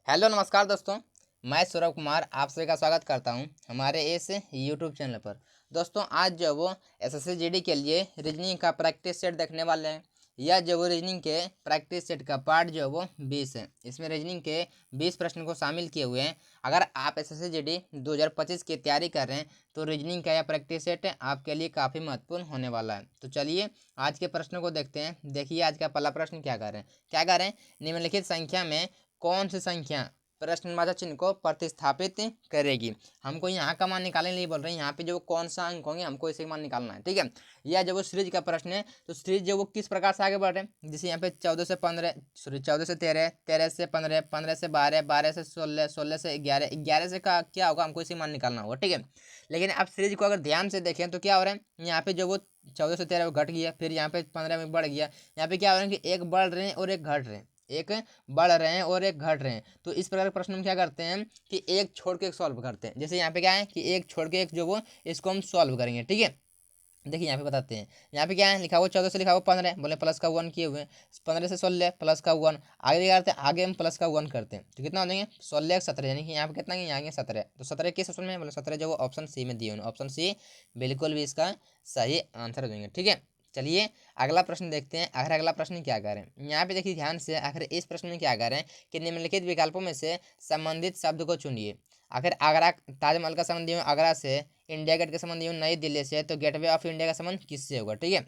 Hello नमस्कार दोस्तों। मैं सौरभ कुमार आप सभी का स्वागत करता हूं हमारे इस यूट्यूब चैनल पर। दोस्तों आज जो वो एसएससी जीडी के लिए रीजनिंग का प्रैक्टिस सेट देखने वाले हैं। यह जो वो रीजनिंग के प्रैक्टिस सेट का पार्ट जो वो 20 है। इसमें रीजनिंग के 20 प्रश्न को शामिल किए हुए हैं। अगर आप एसएससी जीडी 2025 की तैयारी कर रहे हैं तो रीजनिंग का यह प्रैक्टिस सेट आपके लिए काफ़ी महत्वपूर्ण होने वाला है। तो चलिए आज के प्रश्नों को देखते हैं। देखिए आज का पहला प्रश्न क्या कर रहे हैं। निम्नलिखित संख्या में कौन सी संख्या प्रश्नवाचक चिन्ह को प्रतिस्थापित करेगी। हमको यहाँ का मान निकालने के लिए बोल रहे हैं। यहाँ पे जो कौन सा अंक होंगे हमको इसे मान निकालना है। ठीक है, यह जब वो सीरीज का प्रश्न है तो सीरीज जो वो किस प्रकार से आगे बढ़ रहे हैं। जैसे यहाँ पे 14 से 15, सॉरी 14 से 13, 13 से 15, 15 से 12, 12 से 16, 16 से 11, 11 से का क्या होगा हमको इसे मान निकालना होगा। ठीक है, लेकिन अब सीरीज को अगर ध्यान से देखें तो क्या हो रहा है। यहाँ पे जो वो 14 से 13 घट गया, फिर यहाँ पे 15 में बढ़ गया। यहाँ पे क्या हो रहा है कि एक बढ़ रहे हैं और एक घट रहे हैं, एक बढ़ रहे हैं और एक घट रहे हैं। तो इस प्रकार के प्रश्न में क्या करते हैं कि एक छोड़ के एक सॉल्व करते हैं। जैसे यहाँ पे क्या है कि एक छोड़ के एक जो वो इसको हम सॉल्व करेंगे। ठीक है, देखिए यहाँ पे बताते हैं। यहाँ पे क्या है लिखा हुआ 14 से लिखा हुआ 15, बोले प्लस का 1 किए हुए। 15 से 16 प्लस का 1, आगे क्या करते हैं आगे हम प्लस का 1 करते हैं तो कितना हो जाएंगे 16 17, यानी कि यहाँ पे कितना यहाँ आएंगे 17। तो 17 किस ऑप्शन में बोले 17 जो वो ऑप्शन सी में दिए हुए। ऑप्शन सी बिल्कुल भी इसका सही आंसर हो जाएंगे। ठीक है, चलिए अगला प्रश्न देखते हैं। आखिर अगला प्रश्न क्या करें। यहाँ पे देखिए ध्यान से। आखिर इस प्रश्न में क्या करें कि निम्नलिखित विकल्पों में से संबंधित शब्द को चुनिए। आखिर आगरा ताजमहल का संबंध आगरा से, इंडिया गेट का संबंध नई दिल्ली से, तो गेटवे ऑफ इंडिया का संबंध किससे होगा। ठीक है,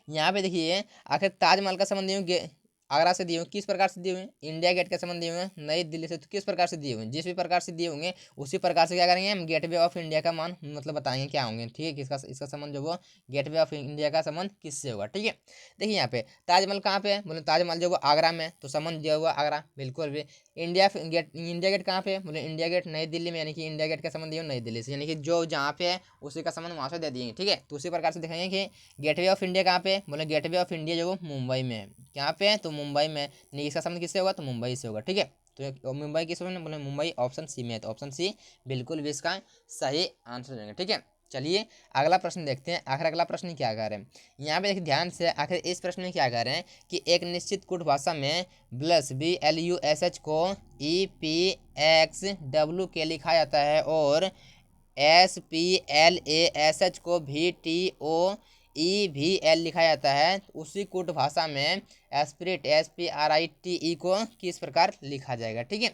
यहाँ पे देखिए आखिर ताजमहल का संबंध आगरा से दिए हुए किस प्रकार से दिए हुए। इंडिया गेट का संबंध दिए हुए नई दिल्ली से, तो किस प्रकार से दिए हुए। जिस भी प्रकार से दिए होंगे उसी प्रकार से क्या करेंगे हम गेटवे ऑफ इंडिया का मान मतलब बताएंगे क्या होंगे। ठीक है, किसका इसका संबंध जो वो गेटवे ऑफ इंडिया का संबंध किससे होगा। ठीक है, देखिए यहाँ पे ताजमहल कहाँ पे है बोले ताजमहल जो वो आगरा में, तो संबंध जो हुआ आगरा बिल्कुल भी। इंडिया गेट कहाँ पे है बोले इंडिया गेट नई दिल्ली में, यानी कि इंडिया गेट का संबंध दिया नई दिल्ली से, यानी कि जो जहाँ पे है उसी का संबंध वहाँ से दे दिए। ठीक है, तो उसी प्रकार से दिखाएंगे कि गेटवे ऑफ इंडिया कहाँ पे बोले गेटवे ऑफ इंडिया जो मुंबई में है। कहाँ पे है तो मुंबई में, नहीं इसका संबंध किससे होगा तो मुंबई से होगा। ठीक है, तो मुंबई किस में बोले मुंबई, ऑप्शन सी में है। तो ऑप्शन सी बिल्कुल भी इसका सही आंसर हो जाएगा। ठीक है, चलिए अगला प्रश्न देखते हैं। आखिर अगला प्रश्न क्या कह रहे हैं। यहाँ पे देखिए ध्यान से। आखिर इस प्रश्न में क्या कह रहे हैं कि एक निश्चित कूट भाषा में BLUSH को EPXW लिखा जाता है और SPLASH को VTOEVL लिखा जाता है। उसी कूट भाषा में एस्पिरिट SPRITE को किस प्रकार लिखा जाएगा। ठीक है,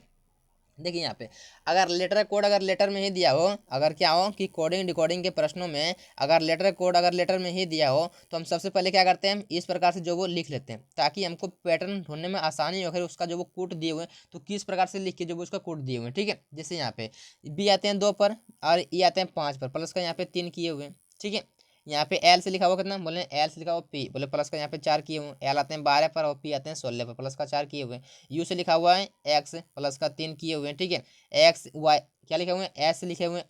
देखिए यहाँ पे अगर लेटर कोड अगर लेटर में ही दिया हो, अगर क्या हो कि कोडिंग डिकोडिंग के प्रश्नों में अगर लेटर कोड अगर लेटर में ही दिया हो तो हम सबसे पहले क्या करते हैं इस प्रकार से जो वो लिख लेते हैं ताकि हमको पैटर्न ढूंढने में आसानी हो। फिर उसका जो वो कोड दिए हुए तो किस प्रकार से लिख के जो वो उसका कोड दिए हुए। ठीक है, जैसे यहाँ पे बी आते हैं 2 पर और ई आते हैं 5 पर, प्लस का यहाँ पे 3 किए हुए। ठीक है, यहाँ पे एल से लिखा हुआ कितना बोले एल से लिखा हुआ पी, बोले प्लस का यहाँ पे 4 किए हुए। एल आते हैं 12 पर और पी आते हैं 16 पर, प्लस का 4 किए हुए। यू से लिखा हुआ है एक्स, प्लस का 3 किए हुए हैं। ठीक है, एक्स वाई क्या लिखे हुए हैं एस लिखे हुए हैं।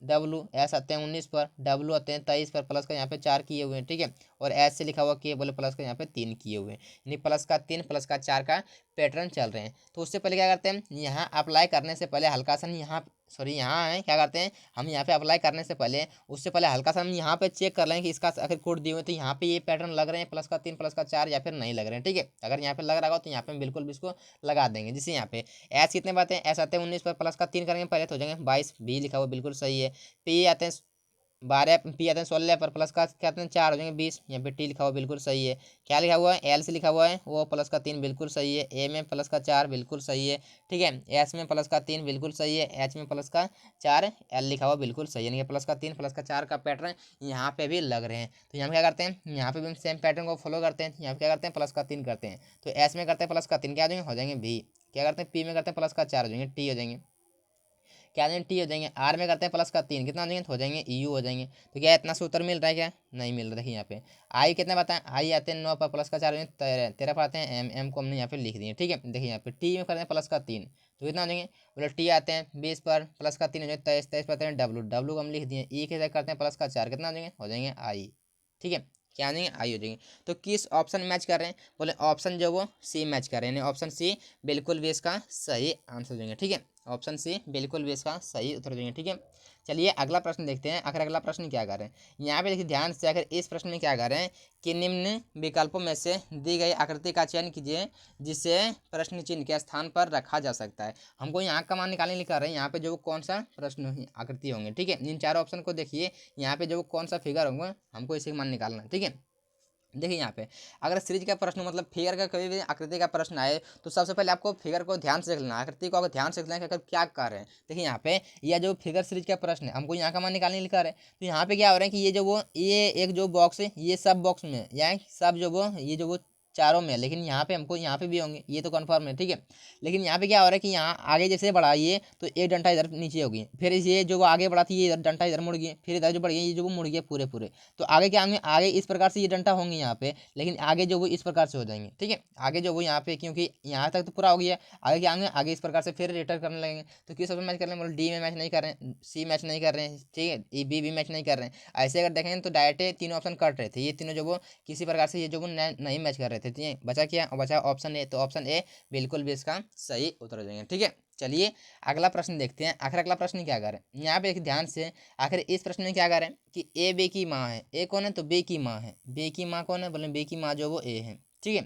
डब्लू एस आते हैं 19 पर, डब्लू आते हैं 23 पर, प्लस का यहाँ पे 4 किए हुए हैं। ठीक है, और एस से लिखा हुआ के बोले प्लस का यहाँ पे 3 किए हुए हैं, यानी प्लस का 3 प्लस का 4 का पैटर्न चल रहे हैं। तो उससे पहले क्या करते हैं यहाँ अप्लाई करने से पहले हल्का सा यहाँ सॉरी यहाँ है क्या करते हैं हम यहाँ पे अप्लाई करने से पहले उससे पहले हल्का सा हम यहाँ पे चेक कर लें कि इसका अगर कोड दिए हुए तो यहाँ पे ये पैटर्न लग रहे हैं प्लस का 3 प्लस का 4 या फिर नहीं लग रहे हैं। ठीक है, अगर यहाँ पे लग रहा हो तो यहाँ पे हम बिल्कुल भी इसको लगा देंगे। जैसे यहाँ पे एस कितने बातें एस आते हैं 19 पर, प्लस का 3 करेंगे पहले तो हो जाएंगे 22, बी लिखा हुआ बिल्कुल सही है। पी आते हैं 12, पी आते हैं 16 पर, प्लस का क्या आते हैं 4 हो जाएंगे 20, यहाँ पे टी लिखा हुआ बिल्कुल सही है। क्या लिखा हुआ है एल से लिखा हुआ है वो प्लस का 3 बिल्कुल सही है। ए में प्लस का 4 बिल्कुल सही है। ठीक है, एस में प्लस का 3 बिल्कुल सही है। एच में प्लस का 4, एल लिखा हुआ बिल्कुल सही है, यानी प्लस का 3 प्लस का 4 का पैटर्न यहाँ पे भी लग रहे हैं। तो यहाँ पे क्या करते हैं यहाँ पे भी हम सेम पैटर्न को फॉलो करते हैं। यहाँ पे क्या करते हैं प्लस का 3 करते हैं, तो एस में करते हैं प्लस का 3 क्या हो जाएंगे बी। क्या करते हैं पी में करते हैं प्लस का 4 हो जाएंगे टी हो जाएंगे। क्या जाएंगे टी हो जाएंगे। आर में करते हैं प्लस का 3 कितना हो जाएंगे तो हो जाएंगे यू हो जाएंगे। तो क्या इतना से उत्तर मिल रहा है क्या नहीं मिल रहा। देखिए यहाँ पे आई कितने बताएं आई आते हैं 9 पर, प्लस का 4 13 पर आते हैं। एम एम को हमने यहाँ पे लिख दिए। ठीक है, देखिए यहाँ पे टी में करते हैं प्लस का 3 तो कितना हो जाएंगे बोले टी आते हैं 20 पर, प्लस का 3 हो जाएंगे 23, 23 पर आते हैं डब्लू, डब्लू को हम लिख दिए। ई के करते हैं प्लस का 4 कितना हो जाएंगे आई। ठीक है, क्या आ जाएंगे आई हो जाएंगे। तो किस ऑप्शन मैच कर रहे हैं बोले ऑप्शन जो वो सी मैच कर रहे हैं, ऑप्शन सी बिल्कुल भी इसका सही आंसर देंगे। ठीक है, ऑप्शन सी बिल्कुल भी इसका सही उत्तर देंगे। ठीक है, चलिए अगला प्रश्न देखते हैं। आखिर अगला प्रश्न क्या कर रहे हैं यहाँ पे देखिए ध्यान से। अगर इस प्रश्न में क्या कर रहे हैं कि निम्न विकल्पों में से दी गई आकृति का चयन कीजिए जिसे प्रश्न चिन्ह के स्थान पर रखा जा सकता है। हमको यहाँ का मान निकालने लिखा रहे हैं, यहाँ पे जो कौन सा प्रश्न आकृति होंगे, ठीक है। इन चारों ऑप्शन को देखिए, यहाँ पे जो कौन सा फिगर होंगे हमको इसे मान निकालना है, ठीक है। देखिए यहाँ पे अगर सीरीज का प्रश्न मतलब फिगर का कोई भी आकृति का प्रश्न आए तो सबसे पहले आपको फिगर को ध्यान से देख लेना, आकृति को अगर ध्यान से देख लेना कि अगर क्या कर रहे हैं। देखिए यहाँ पे यह जो फिगर सीरीज का प्रश्न है हमको यहाँ का मान निकालने लिखा है, तो यहाँ पे क्या हो रहा है कि ये जो वो ये एक जो बॉक्स है ये सब बॉक्स में या सब जो वो ये जो वो चारों में, लेकिन यहाँ पे हमको यहाँ पे भी होंगे, ये तो कन्फर्म है, ठीक है। लेकिन यहाँ पे क्या हो रहा है कि यहाँ आगे जैसे बढ़ाइए तो एक डंडा इधर नीचे होगी, फिर ये जो वो आगे बढ़ाती है इधर डंडा इधर मुड़ गई, फिर इधर जो बढ़ गई ये जो वो मुड़ गया पूरे पूरे। तो आगे क्या होंगे, आगे इस प्रकार से ये डंडा होंगे यहाँ पे, लेकिन आगे जो वो इस प्रकार से हो जाएंगे, ठीक है। आगे जो वो यहाँ पे क्योंकि यहाँ तक तो पूरा हो गया, आगे क्या होंगे आगे इस प्रकार से फिर रिटर्न करने लगेंगे। तो किस मैच कर रहे हैं, बोलो डी में मैच नहीं कर रहे हैं, सी मैच नहीं कर रहे हैं, ठीक है, ई बी भी मैच नहीं कर रहे हैं। ऐसे अगर देखें तो डायरेक्ट तीनों ऑप्शन कट रहे थे, ये तीनों जो वो किसी प्रकार से ये जो वो नहीं मैच कर रहे थे, ठीक है। बचा क्या, बचा ऑप्शन ए, तो ऑप्शन ए बिल्कुल भी इसका सही उत्तर हो जाएंगे, ठीक है। चलिए अगला प्रश्न देखते हैं। आखिर अगला प्रश्न क्या कर रहे हैं यहाँ पे एक ध्यान से। आखिर इस प्रश्न में क्या कर रहे हैं कि ए बे की माँ है, ए कौन है तो बे की माँ है, बे की माँ कौन है, बोले बे की माँ जो वो ए है, ठीक है।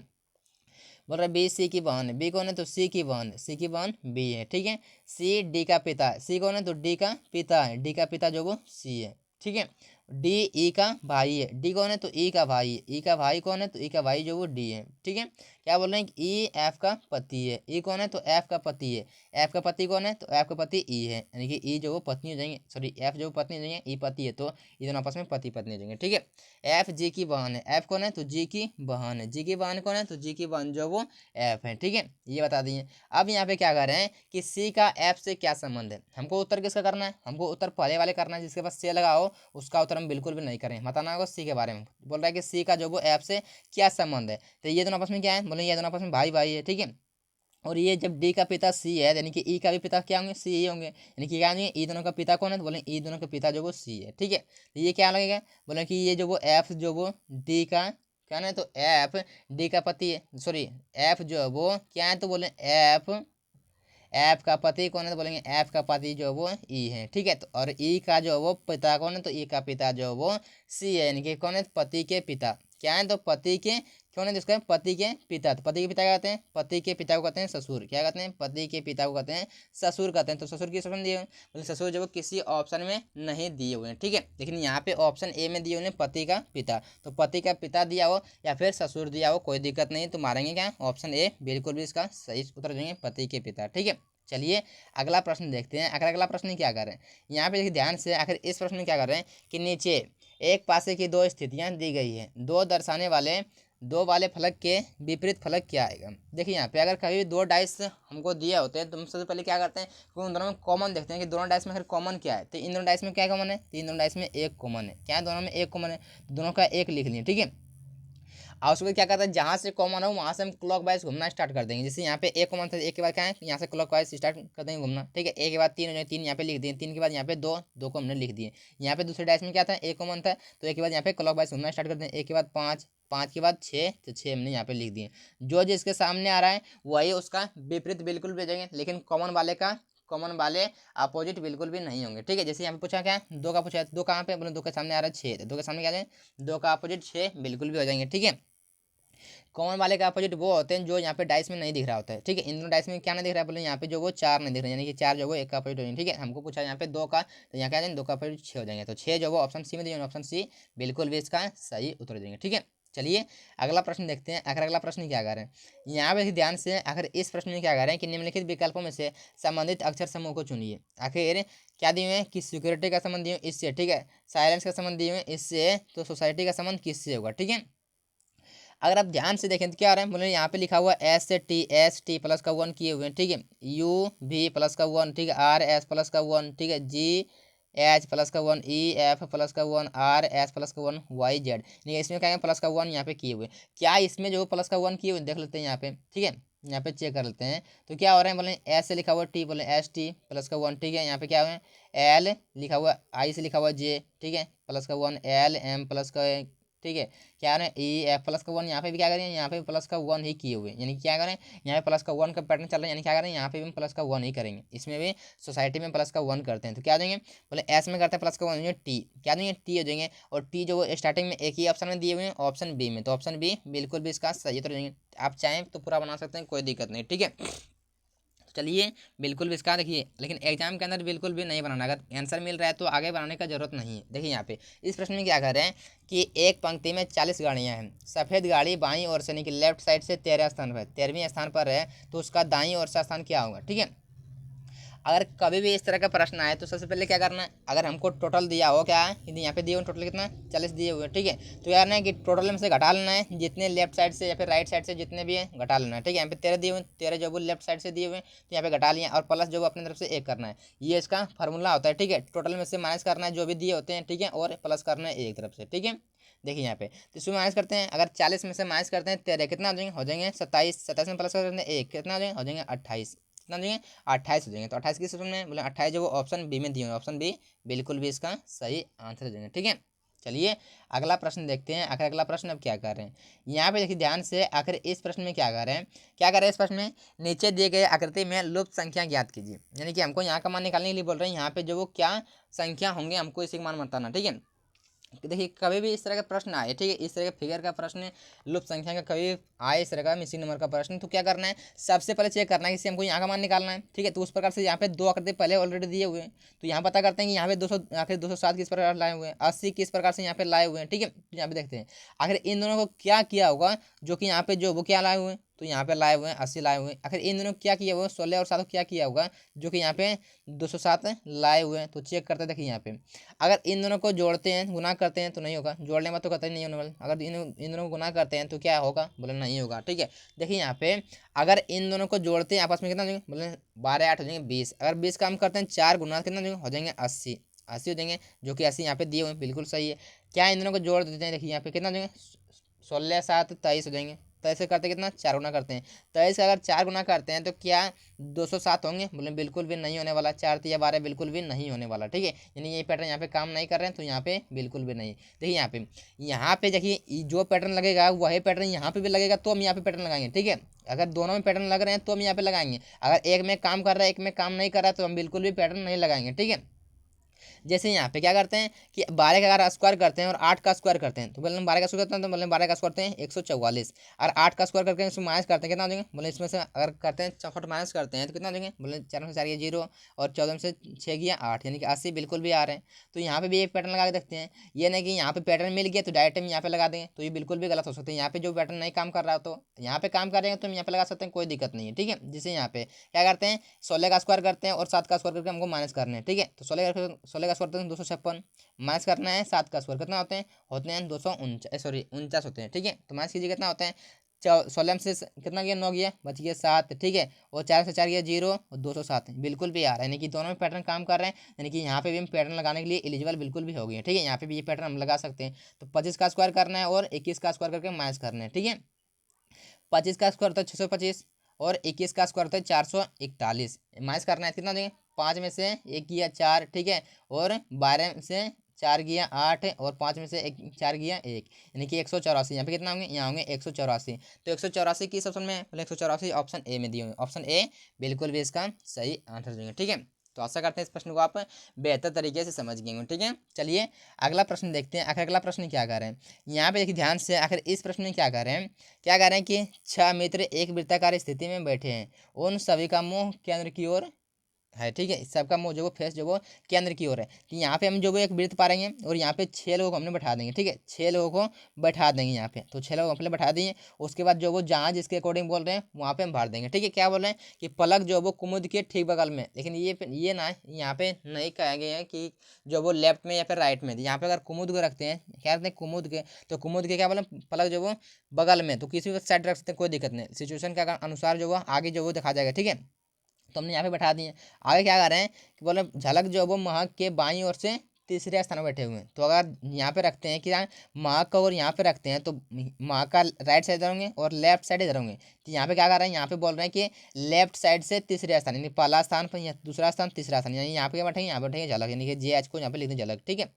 बोल रहा है बी सी की बहन है, बी कौन है तो सी की बहन है, सी की बहन बी है, ठीक है। सी डी का पिता है, सी कौन है तो डी का पिता है, डी का पिता जो वो सी है, ठीक है। डी ई का भाई है, डी कौन है तो ई का भाई है, ई का भाई कौन है तो ई का भाई जो वो डी है, ठीक है। क्या बोल रहे हैं ई एफ का पति है, ई कौन है तो एफ का पति है, एफ का पति कौन है तो एफ का पति ई है, यानी कि ई जो वो पत्नी हो जाएंगे, सॉरी एफ जो पत्नी हो जाएंगे, ई पति है, तो ये दोनों आपस में पति पत्नी हो जाएंगे, ठीक है। एफ जी की बहन है, एफ कौन है तो जी की बहन है, जी की बहन कौन है तो जी की बहन जो वो एफ है, ठीक है। ये बता दिए। अब यहाँ पे क्या कर रहे हैं कि सी का एफ से क्या संबंध है, हमको उत्तर किसका करना है, हमको उत्तर पहले वाले करना है जिसके पास से लगा हो उसका उत्तर हम बिल्कुल भी नहीं करें। बताना होगा सी के बारे में। बोल रहा है कि सी का जो वो एफ से क्या संबंध है, तो ये दोनों आपस में क्या है, बोले ये दोनों आपस में भाई भाई है, ठीक है। और ये जब डी का पिता सी है यानी कि ई का भी पिता क्या होंगे सी ही होंगे, यानी कि क्या होंगे ई दोनों का पिता कौन है तो बोले ई दोनों का पिता जो वो सी है, ठीक है। तो ये क्या लगेगा, बोले कि ये जो वो एफ जो वो डी का क्या ना है तो एफ डी का पति है, सॉरी एफ जो है वो क्या है तो बोले एफ एफ का पति कौन है तो बोलेंगे एफ का पति जो वो ई है, ठीक है। तो और ई का जो वो पिता कौन है तो ई का पिता जो वो सी है, यानी कि कौन है पति के पिता क्या है तो पति के कौन है जिसका पति के पिता, तो पति के पिता क्या कहते हैं, पति के पिता को कहते हैं ससुर, क्या कहते हैं पति के पिता को कहते हैं ससुर कहते हैं। तो ससुर किस ऑप्शन दिए हुए बोले ससुर जो वो किसी ऑप्शन में नहीं दिए हुए हैं, ठीक है। लेकिन यहाँ पे ऑप्शन ए में दिए हुए हैं पति का पिता, तो पति का पिता दिया हो या फिर ससुर दिया हो कोई दिक्कत नहीं, तो मारेंगे क्या ऑप्शन ए बिल्कुल भी इसका सही उत्तर देंगे पति के पिता, ठीक है। चलिए अगला प्रश्न देखते हैं। आखिर अगला प्रश्न क्या कर रहे हैं यहाँ पे देखिए ध्यान से। आखिर इस प्रश्न में क्या कर रहे हैं कि नीचे एक पासे की दो स्थितियां दी गई है, दो दर्शाने वाले दो वाले फलक के विपरीत फलक क्या आएगा। देखिए यहाँ पे अगर कभी दो डाइस हमको दिए होते हैं तो हम सबसे पहले क्या करते हैं कि उन दोनों में कॉमन देखते हैं कि दोनों डाइस में आखिर कॉमन क्या है। तो इन दोनों डाइस में क्या कॉमन है, तो इन दोनों डाइस में एक कॉमन है, क्या है दोनों में एक कॉमन है, दोनों का एक लिख लिए, ठीक है। और उसके बाद क्या करता है जहाँ से कॉमन हो वहाँ से हम क्लॉक वाइज घूमना स्टार्ट कर देंगे। जैसे यहाँ पे एक कॉमन था, एक के बाद क्या है यहाँ से क्लॉक वाइज स्टार्ट कर देंगे घूमना, ठीक है। एक के बाद तीन हो जाए, तीन यहाँ पे लिख दिए, तीन के बाद यहाँ पे दो, दो को हमने लिख दिए। यहाँ पे दूसरे डाइस में क्या था एक कॉमन था, तो एक के बाद यहाँ पे क्लॉक वाइज घूमना स्टार्ट कर दें, एक के बाद पाँच, पाँच के बाद छः, तो छः हमने यहाँ पे लिख दिए। जो जिसके सामने आ रहा है वही उसका विपरीत बिल्कुल भेजेंगे, लेकिन कॉमन वाले अपोजिट बिल्कुल भी नहीं होंगे, ठीक है। जैसे यहाँ पे पूछा क्या दो का पूछा, दो कहाँ पे बोले दो के सामने आ रहा है छः, दो के सामने क्या है दो का अपोजिट छः बिल्कुल भी हो जाएंगे, ठीक है। कॉमन वाले का अपोजिट वो होते हैं जो यहाँ पे डाइस में नहीं दिख रहा होता है, ठीक है। इन दोनों डाइस में क्या नहीं दिख रहा है बोले यहाँ पे जो वो चार नहीं दिख रहा है, यानी कि चार जो वो एक का अपोजिट हो जाएंगे, ठीक है। हमको पूछा यहाँ पे दो का, तो यहाँ क्या दो का अपोजिट छः हो जाएंगे, तो छः जो वो ऑप्शन सी में दिए ऑप्शन सी बिल्कुल भी इसका सही उत्तर देंगे, ठीक है। चलिए अगला प्रश्न देखते हैं। आखिर अगला प्रश्न क्या कर रहे हैं यहाँ पे ध्यान से। आखिर इस प्रश्न में क्या कर रहे हैं कि निम्नलिखित विकल्पों में से संबंधित अक्षर समूह को चुनिए। आखिर क्या दिए हुए हैं कि सिक्योरिटी का संबंध दिए इससे, ठीक है, साइलेंस का संबंध दिए हुए इससे, तो सोसाइटी का संबंध किससे होगा, ठीक है। अगर आप ध्यान से देखें तो क्या आ रहा है बोले यहाँ पे लिखा हुआ एस टी प्लस का वन किए हुए हैं, ठीक है। यू भी प्लस का वन, ठीक है। आर एस प्लस का वन, ठीक है। जी एच प्लस का वन, ई एफ प्लस का वन, आर एस प्लस का वन, वाई जेड, नहीं इसमें क्या है प्लस का वन यहाँ पे किए हुए। क्या इसमें जो प्लस का वन किए हुए देख लेते हैं यहाँ पे, ठीक है। यहाँ पे चेक कर लेते हैं तो क्या हो रहा है बोले एस से लिखा हुआ टी, बोले एस टी प्लस का वन, ठीक है। यहाँ पे क्या हुआ है एल लिखा हुआ, आई से लिखा हुआ जे, ठीक है, प्लस का वन, एल एम प्लस का ठीक है। क्या करें, ई एफ प्लस का 1 यहाँ पे भी क्या करें, यहाँ पे भी प्लस का 1 ही किए हुए, यानी कि क्या करें, यहाँ पे प्लस का 1 का पैटर्न चल रहा है, यानी क्या करें, यहाँ पे भी हम प्लस का 1 ही करेंगे, इसमें भी सोसाइटी में प्लस का 1 करते हैं। तो क्या देंगे, बोले एस में करते हैं प्लस का 1 टी, क्या देंगे, टी हो जाएंगे। और टी जो स्टार्टिंग में एक ही ऑप्शन में दिए हुए हैं, ऑप्शन बी में, तो ऑप्शन बी बिल्कुल भी इसका सही तो रहेंगे। आप चाहें तो पूरा बना सकते हैं, कोई दिक्कत नहीं, ठीक है। चलिए बिल्कुल भी इसका देखिए, लेकिन एग्जाम के अंदर बिल्कुल भी नहीं बनाना, अगर आंसर मिल रहा है तो आगे बनाने का जरूरत नहीं है। देखिए यहाँ पे इस प्रश्न में क्या कर रहे हैं कि एक पंक्ति में 40 गाड़ियाँ हैं, सफ़ेद गाड़ी बाईं ओर से यानी कि लेफ्ट साइड से 13 स्थान पर, 13वें स्थान पर है, तो उसका दाईं ओर से स्थान क्या होगा, ठीक है। अगर कभी भी इस तरह का प्रश्न आए तो सबसे पहले क्या करना है, अगर हमको टोटल दिया हो, क्या है यहाँ पे दिए हुए टोटल कितना 40 दिए हुए, ठीक है, तो क्या करना है कि टोटल में से घटा लेना है, जितने लेफ्ट साइड से या फिर राइट साइड से जितने भी हैं घटा लेना है, ठीक है। यहाँ पे 13 दिए हुए, 13 जो वो लेफ्ट साइड से दिए हुए तो यहाँ पे घटा लिया, और प्लस जो वो अपनी तरफ से 1 करना है, ये इसका फॉर्मूला होता है, ठीक है। टोटल में से माइनस करना है जो भी दिए होते हैं, ठीक है, और प्लस करना है एक तरफ से, ठीक है। देखिए यहाँ पे तो इसमें माइनस करते हैं, अगर 40 में से माइनस करते हैं 13, कितना हो जाएंगे 27, 27 में प्लस करते हैं 1, कितना हो जाएंगे 28, कितना देंगे 28 हो जाएंगे। तो 28 किस ऑप्शन में, बोले 28 जो वो ऑप्शन बी में दिए हुए, ऑप्शन बी बिल्कुल भी इसका सही आंसर हो जाएंगे, ठीक है। चलिए अगला प्रश्न देखते हैं। आखिर अगला प्रश्न अब क्या कर रहे हैं, यहाँ पे देखिए ध्यान से, आखिर इस प्रश्न में क्या कर रहे हैं, क्या कर रहे हैं इस प्रश्न में, नीचे दिए गए आकृति में लुप्त संख्या ज्ञात कीजिए, यानी कि हमको यहाँ का मान निकालने के लिए बोल रहे हैं, यहाँ पे जो वो क्या संख्या होंगे हमको इसी का मान बताना, ठीक है। देखिए कभी भी इस तरह का प्रश्न आए, ठीक है, इस तरह का फिगर का प्रश्न, लुप्त संख्या का कभी आए इस तरह का मिसिंग नंबर का प्रश्न, तो क्या करना है, सबसे पहले चेक करना है कि हमको यहाँ का मान निकालना है, ठीक है। तो उस प्रकार से यहाँ पे 2 आकृति पहले ऑलरेडी दिए हुए हैं, तो यहाँ पता करते हैं कि यहाँ पे 200 आखिर 207 किस प्रकार लाए हुए हैं, 80 किस प्रकार से यहाँ पे लाए हुए हैं, ठीक है। तो यहाँ पे देखते हैं आखिर इन दोनों को क्या किया होगा, जो कि यहाँ पे जो वो क्या लाए हुए हैं, तो यहाँ पे लाए हुए हैं 80 लाए हुए हैं। आखिर इन दोनों क्या किया हुआ है, 16 और 7 को क्या किया होगा, जो कि यहाँ पे 207 लाए हुए हैं। तो चेक करते हैं, देखिए यहाँ पे अगर इन दोनों को जोड़ते हैं, गुना करते हैं तो नहीं होगा, जोड़ने में तो कतई नहीं होने वाला, अगर इन दोनों को गुना करते हैं तो क्या होगा, बोले नहीं होगा, ठीक है। देखिए यहाँ पे अगर इन दोनों को जोड़ते हैं आपस में कितना देंगे, बोले 12 8 हो जाएंगे 20, अगर 20 का हम करते हैं 4 गुना कितना देंगे, हो जाएंगे 80, 80 हो जाएंगे, जो कि 80 यहाँ पे दिए हुए हैं, बिल्कुल सही है। क्या इन दोनों को जोड़ देते हैं, देखिए यहाँ पे कितना देंगे, 16 7 23 हो जाएंगे, 23 से करते कितना 4 गुना करते हैं, 23 का अगर 4 गुना करते हैं तो क्या 207 होंगे, बोले बिल्कुल भी नहीं होने वाला, 4 3 12 बिल्कुल भी नहीं होने वाला, ठीक है। यानी ये पैटर्न यहाँ पे काम नहीं कर रहे हैं, तो यहाँ पे बिल्कुल भी नहीं। देखिए यहाँ पे देखिए जो पैटर्न लगेगा वही पैटर्न यहाँ पे भी लगेगा, तो हम यहाँ पे पैटर्न लगाएंगे, ठीक है। अगर दोनों में पैटर्न लग रहे हैं तो हम यहाँ पे लगाएंगे, अगर एक में काम कर रहा है एक में काम नहीं कर रहा है तो हम बिल्कुल भी पैटर्न नहीं लगाएंगे, ठीक है। जैसे यहाँ पे क्या करते हैं कि 12 का अगर स्क्वायर करते हैं और 8 का स्क्वायर करते हैं, तो बोले 12 का स्क्वायर करते हैं, तो बोले 12 का स्क्वायर करते हैं 144, और 8 का स्क्वायर करके इसमें माइनस करते हैं कितना हो जाएंगे, बोले इसमें से अगर करते हैं 64 माइनस करते हैं तो कितना हो जाएंगे, बोले 4 में से 4 गया 0, और 14 में से 6 गया 8, यानी कि 80 बिल्कुल भी आ रहे हैं। तो यहाँ पे भी एक पैटर्न लगा के देखते हैं, ये नहीं कि यहाँ पे पैटर्न मिल गया तो डायरेक्ट हम यहाँ पे लगा देंगे, तो ये बिल्कुल भी गलत हो सकते हैं। यहाँ पे जो पैटर्न नहीं काम कर रहा हो तो यहाँ पे काम करेंगे तो हम यहाँ पे लगा सकते हैं, कोई दिक्कत नहीं है, ठीक है। जैसे यहाँ पे क्या करते हैं 16 का स्क्वायर करते हैं और 7 का स्क्वायर करके हमको माइनस करना है, ठीक है। तो 16 का स्क्वायर करते हैं 256, माइनस करना है 7 का स्क्वायर, कितना होते हैं 249, सॉरी 49 होते हैं, ठीक है। तो माइनस कीजिए कितना होता है, 16 से कितना गया 9 गया, बच गया 7, ठीक है, और 4 से 4 गया 0, और 207 बिल्कुल भी आ रहा है, यानी कि दोनों में पैटर्न काम कर रहे हैं, यानी कि यहाँ पे भी हम पैटर्न लगाने के लिए एलिजिबल बिल्कुल भी हो गए, ठीक है। यहाँ पे भी ये पैटर्न हम लगा सकते हैं। तो 25 का स्क्वायर करना है और 21 का स्क्वायर करके माइनस करना है, ठीक है। 25 का स्क्वायर होता है 625, और 21 का स्क्वायर होता है 441, माइनस करना है कितना देंगे, 5 में से 1 गया 4, ठीक है, और 12 से 4 गया 8, और 5 में से 1 4 गया 1, यानी कि 184। यहाँ पे कितना होंगे, यहाँ होंगे 184। तो 184 किस ऑप्शन में है, 184 ऑप्शन ए में दिए हुए, ऑप्शन ए बिल्कुल भी इसका सही आंसर देंगे, ठीक है। तो आशा करते हैं इस प्रश्न को आप बेहतर तरीके से समझ गए होंगे, ठीक है। चलिए अगला प्रश्न देखते हैं। आखिर अगला प्रश्न क्या कर रहे हैं, यहाँ पे देखिए ध्यान से, आखिर इस प्रश्न में क्या कर रहे हैं, क्या कर रहे हैं कि 6 मित्र एक वृत्ताकार स्थिति में बैठे हैं, उन सभी का मुंह केंद्र की ओर है, ठीक है, सबका मुंह जो वो फेस जो वो केंद्र की ओर है। तो यहाँ पे हम जो वो एक वृत्त पा रहेंगे, और यहाँ पे 6 लोगों को हमने बैठा देंगे, ठीक है, 6 लोगों को बैठा देंगे यहाँ पे, तो 6 लोग अपने बैठा दिए। उसके बाद जो वो जहाँ जिसके अकॉर्डिंग बोल रहे हैं वहाँ पे हम भर देंगे, ठीक है। क्या बोल रहे हैं कि पलक जो वो कुमुद के ठीक बगल में, लेकिन ये ना यहाँ पे नहीं कहा गया है कि जो वो लेफ्ट में या फिर राइट में, यहाँ पे अगर कुमुद को रखते हैं, क्या रखते हैं कुमुद के, तो कुमुद के क्या बोले पलक जो वो बगल में, तो किसी भी साइड रख सकते हैं, कोई दिक्कत नहीं, सिचुएशन के अनुसार जो वो आगे जो वो दिखा जाएगा, ठीक है। तो हमने यहाँ पे बैठा दिए। आगे क्या कर रहे हैं कि बोले झलक जो है वो महक के बाईं ओर से तीसरे स्थान पर बैठे हुए हैं। तो अगर यहाँ पे रखते हैं कि महक का और यहाँ पे रखते हैं, तो महक का राइट साइड इधर होंगे और लेफ्ट साइड इधर होंगे। तो यहाँ पे क्या कर रहे हैं, यहाँ पे बोल रहे हैं कि लेफ्ट साइड से तीसरे स्थान, यानी पहला स्थान पर दूसरा स्थान तीसरा स्थान, यानी यहाँ पे बैठेंगे, यहाँ पे बैठेंगे झलक, यानी कि जे एच को यहाँ पे लिख दें झलक, ठीक है।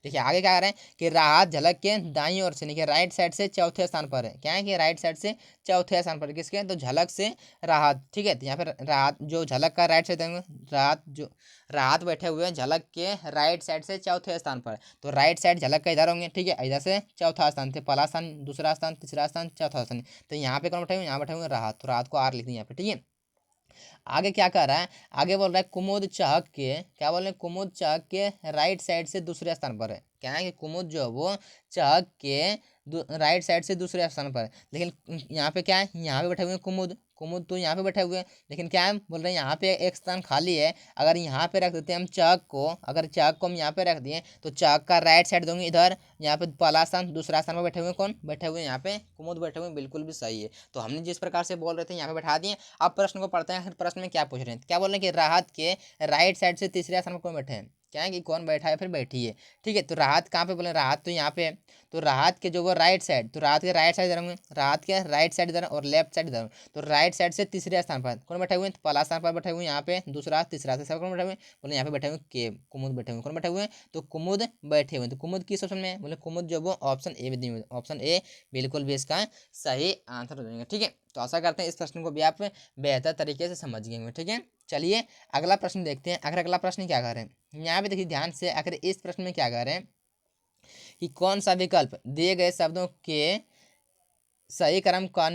देखिए आगे क्या कर रहे हैं कि राहत झलक के दाईं ओर से, देखिए राइट साइड से चौथे स्थान पर है। क्या है कि राइट साइड से चौथे स्थान पर किसके, तो झलक से राहत, ठीक है। तो यहाँ पे राहत जो झलक का राइट साइड, राहत जो राहत बैठे हुए हैं झलक के राइट साइड से चौथे स्थान पर, तो राइट साइड झलक का इधर होंगे, ठीक है। इधर से चौथा स्थान थे, पहला स्थान, दूसरा स्थान, तीसरा स्थान, चौथा स्थान। तो यहाँ पे कौन बैठे हुए, यहाँ बैठे हुए राहत, तो राहत को आर लिख दिए यहाँ पे, ठीक है। आगे क्या कर रहा है, आगे बोल रहा है कुमुद चहक के, क्या बोल रहे हैं, कुमुद चहक के राइट साइड से दूसरे स्थान पर है। क्या है कि कुमुद जो है वो चहक के राइट साइड से दूसरे स्थान पर है। लेकिन यहाँ पे क्या है, यहाँ पे बैठे हुए हैं कुमुद, कुमुद तो यहाँ पे बैठे हुए हैं, लेकिन क्या है बोल रहे हैं यहाँ पे एक स्थान खाली है। अगर यहाँ पे रख देते हैं हम चहक को, अगर चहक को हम यहाँ पे रख दिए तो चहक का राइट साइड दूंगे इधर, यहाँ पे पहला स्थान, दूसरा स्थान पर बैठे हुए कौन बैठे हुए हैं, यहाँ पे कुमुद बैठे हुए हैं, बिल्कुल भी सही है। तो हमने जिस प्रकार से बोल रहे थे यहाँ पे बैठा दिए। अब प्रश्न को पढ़ते हैं, प्रश्न में क्या पूछ रहे हैं, क्या बोल रहे हैं कि राहत के राइट साइड से तीसरे स्थान पर कौन बैठे हैं, क्या है कि कौन बैठा है, फिर बैठी है, ठीक है। तो राहत कहाँ पे बोले, राहत तो यहाँ पे है। तो राहत के जो वो राइट साइड, तो राहत के राइट साइड इधर होंगे, राहत के राइट साइड इधर और लेफ्ट साइड इधर। तो राइट साइड से तीसरे स्थान पर कौन बैठे हुए हैं, तो पहला स्थान पर बैठे हुए हैं यहाँ पे, दूसरा तीसरा तीसरा कौन बैठे हुए हैं, बोले यहाँ पे बैठे हुए के कुमुद बैठे हुए, कौन बैठे हुए हैं, तो कुमुद बैठे हुए हैं। तो कुमुद किस ऑप्शन में है, बोले कुमुद जो वो ऑप्शन ए में दिए हुए, ऑप्शन ए बिल्कुल भी इसका सही आंसर हो जाएगा, ठीक है। तो आशा करते हैं इस प्रश्न को भी आप बेहतर तरीके से समझ गए होंगे, ठीक है। चलिए अगला प्रश्न देखते हैं। आखिर अगला प्रश्न क्या कर रहे हैं, यहाँ पे देखिए ध्यान से, आखिर इस प्रश्न में क्या कर रहे हैं कि कौन सा विकल्प दिए गए शब्दों के सही क्रम का